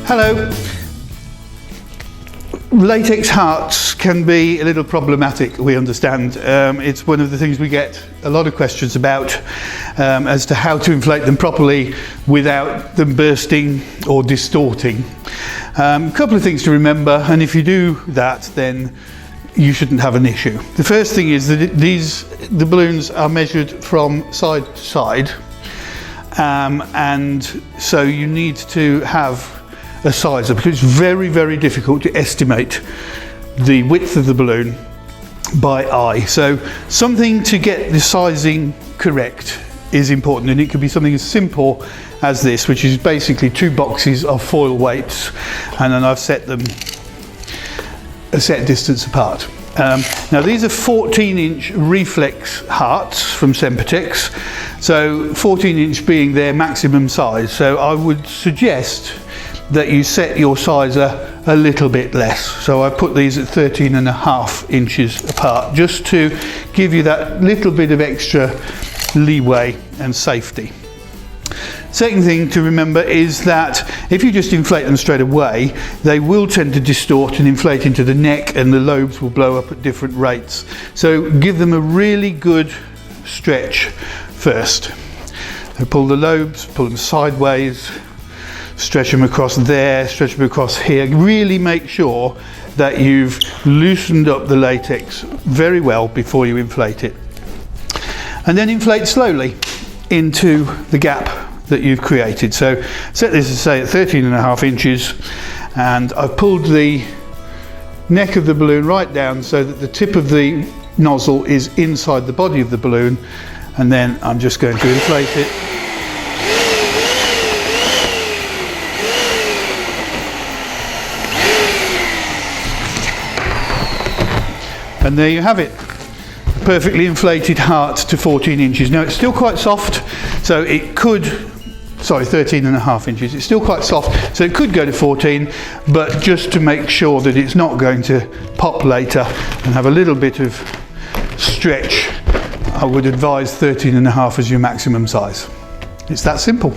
Hello. Latex hearts can be a little problematic, we understand. It's one of the things we get a lot of questions about as to how to inflate them properly without them bursting or distorting. A couple of things to remember, and if you do that, then you shouldn't have an issue. The first thing is that the balloons are measured from side to side, and so you need to have a sizer, because it's very, very difficult to estimate the width of the balloon by eye. So something to get the sizing correct is important, and it could be something as simple as this, which is basically 2 boxes of foil weights, and then I've set them a set distance apart. Now these are 14-inch Reflex Hearts from Sempertex, so 14-inch being their maximum size. So I would suggest that you set your sizer a little bit less. So I put these at 13.5 inches apart, just to give you that little bit of extra leeway and safety. Second thing to remember is that if you just inflate them straight away, they will tend to distort and inflate into the neck, and the lobes will blow up at different rates. So give them a really good stretch first. So pull the lobes, pull them sideways, stretch them across there, stretch them across here. Really make sure that you've loosened up the latex very well before you inflate it. And then inflate slowly into the gap that you've created. So set this, as say, at 13.5 inches, and I've pulled the neck of the balloon right down so that the tip of the nozzle is inside the body of the balloon, and then I'm just going to inflate it. And there you have it, a perfectly inflated heart to 14 inches. Now it's still quite soft, so it could, 13.5 inches. It's still quite soft, so it could go to 14, but just to make sure that it's not going to pop later and have a little bit of stretch, I would advise 13.5 as your maximum size. It's that simple.